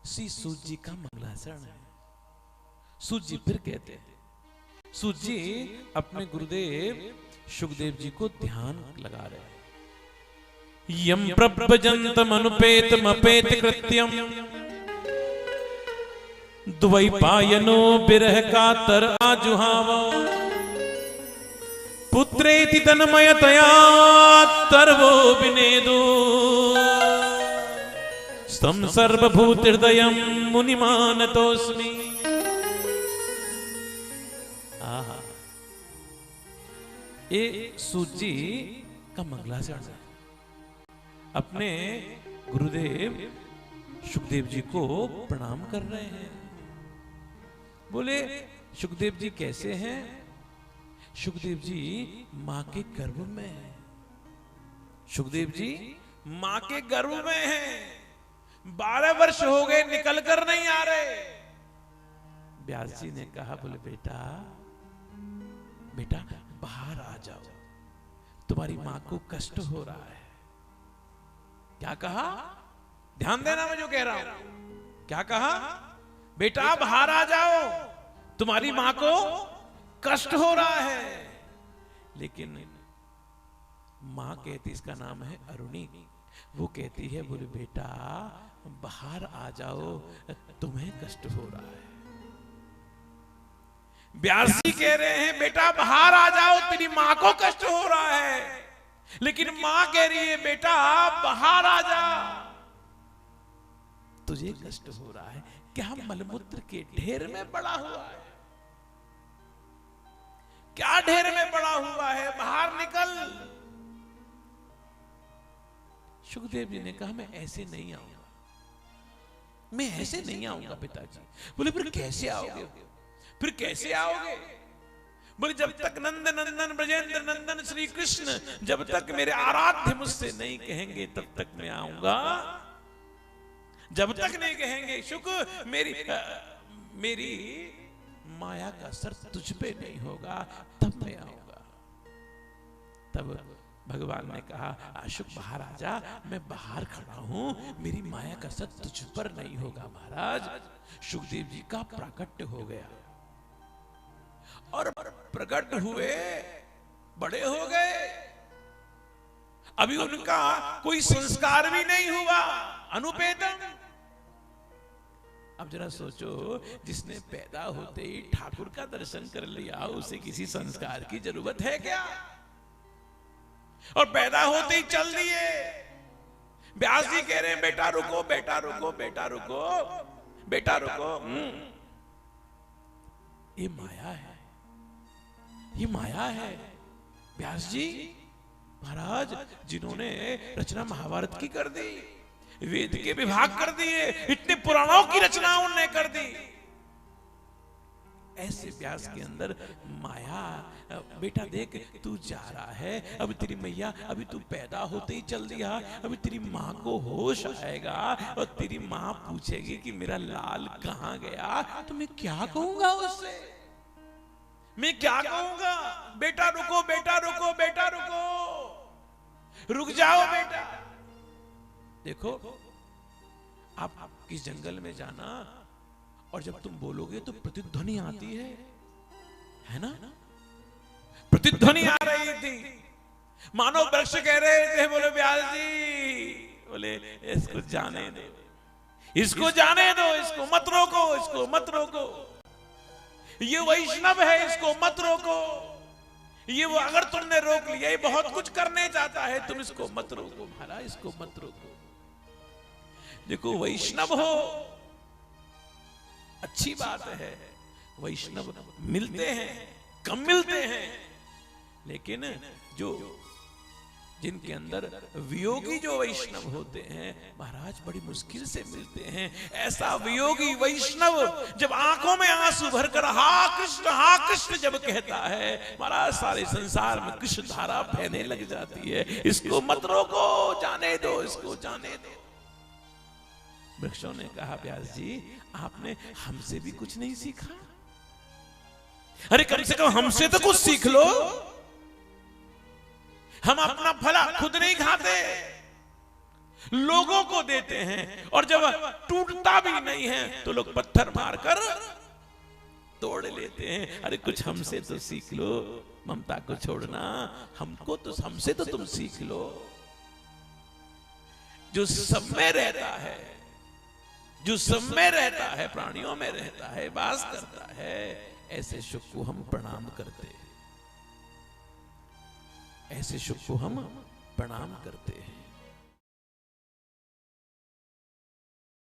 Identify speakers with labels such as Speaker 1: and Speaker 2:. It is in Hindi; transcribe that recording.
Speaker 1: श्री सूत जी का मंगलाचरण है। सूत जी फिर कहते हैं, सूत जी अपने गुरुदेव सुखदेव जी को ध्यान लगा रहे हैं। यम प्रभजंतम अनुपेतम अपेत कृत्यम द्वैपायनो बिरह कातर आजुहावो पुत्रेति तन्मयतया तर्वो विनेदु स्तम सर्वभूत हृदयम मुनिमानतोस्मि। आहा, ये सूत जी का मंगलाचरण है। अपने गुरुदेव सुखदेव जी को प्रणाम कर रहे हैं। बोले सुखदेव जी कैसे हैं? सुखदेव जी मां के गर्भ में हैं। सुखदेव जी मां के गर्भ में हैं। 12 वर्ष हो गए, निकल कर नहीं आ रहे। व्यास जी ने कहा, बोले बेटा बेटा बाहर आ जाओ, तुम्हारी मां को कष्ट हो रहा है। क्या कहा? ध्यान देना मैं जो कह रहा हूं। क्या कहा? बेटा बाहर आ जाओ, तुम्हारी मां को कष्ट हो रहा है। लेकिन मां कहती, इसका नाम है अरुणी, वो कहती है, बोले बेटा बाहर आ जाओ, तुम्हें कष्ट हो रहा है। व्यास जी कह रहे हैं, बेटा बाहर आ जाओ, तेरी मां को कष्ट हो रहा है। लेकिन मां कह रही है, बेटा बाहर आ जा, तुझे कष्ट हो रहा है। क्या मलमूत्र के ढेर में पड़ा हुआ है? क्या ढेर में पड़ा हुआ है? बाहर निकल। सुखदेव जी ने कहा, मैं ऐसे नहीं आऊंगा, मैं ऐसे नहीं आऊंगा पिताजी। बोले फिर कैसे आओगे? फिर कैसे आओगे? बोले जब तक नंद नंदन ब्रजेंद्र नंदन श्री कृष्ण जब तक मेरे आराध्य मुझसे नहीं कहेंगे तब तक मैं आऊंगा। जब तक नहीं कहेंगे शुक मेरी माया का असर तुझ पे नहीं होगा, तब मैं आऊंगा। तब भगवान ने कहा, आशुक बाहर आ जा, मैं बाहर खड़ा हूं, मेरी माया का असर तुझ पर नहीं होगा। महाराज सुखदेव जी का प्राकट्य हो गया और प्रकट हुए, बड़े हो गए। अभी उनका कोई संस्कार भी नहीं हुआ, अनुपेतम। अब जरा सोचो, जिसने पैदा होते ही ठाकुर का दर्शन कर लिया, उसे किसी संस्कार की जरूरत है क्या? और पैदा होते ही चल दिए। व्यास जी कह रहे हैं, बेटा रुको, बेटा रुको, बेटा रुको, बेटा रुको। ये माया है, ये माया है। व्यास जी महाराज जिन्होंने रचना महाभारत की कर दी, वेद के विभाग कर दिए, इतने पुराणों की रचना उन्होंने कर दी, ऐसे व्यास के अंदर माया। बेटा देख, तू जा रहा है, अभी तेरी मैया, अभी तू पैदा होते ही चल दिया, अभी तेरी माँ को होश आएगा और तेरी माँ पूछेगी कि मेरा लाल कहाँ गया, तो मैं क्या कहूंगा उससे? मैं क्या कहूंगा? बेटा रुको, बेटा रुको, बेटा रुको, रुक जाओ बेटा। देखो, आप किस जंगल में जाना और जब तुम बोलोगे तो प्रतिध्वनि आती है ना? प्रतिध्वनि आ रही थी, मानो वृक्ष कह रहे थे, बोले व्यास जी, बोले इसको जाने दो, इसको जाने दो, इसको मत रोको, इसको मत रोको, ये वैष्णव है, इसको मत रोको। ये वो अगर तुमने रोक लिया, ये बहुत कुछ करने जाता है, तुम इसको मत रोको महाराज, इसको मत रोको। देखो वैष्णव हो अच्छी बात है, वैष्णव मिलते हैं, कम मिलते हैं, लेकिन जो जिनके अंदर वियोगी जो वैष्णव होते हैं महाराज बड़ी मुश्किल से मिलते हैं। ऐसा वियोगी वैष्णव जब आंखों में आंसू भरकर हा कृष्ण जब कहता है महाराज, सारे संसार में कृष्ण धारा बहने लग जाती है। इसको मत रोको, जाने दो, इसको जाने दो। वृक्षों ने कहा, व्यास जी आपने हमसे भी कुछ नहीं सीखा? अरे कम से कम हमसे तो कुछ सीख लो। हम अपना फला खुद नहीं खाते, लोगों को देते हैं, और जब टूटता भी नहीं है तो लोग पत्थर मारकर तोड़ लेते हैं। अरे कुछ हमसे तो सीख लो, ममता को छोड़ना, हमसे तो तुम सीख लो। जो सब में रहता है, जो सब में रहता है, प्राणियों में रहता है, वास करता है, ऐसे सुख को हम प्रणाम करते हैं, ऐसे सुख को हम प्रणाम करते हैं।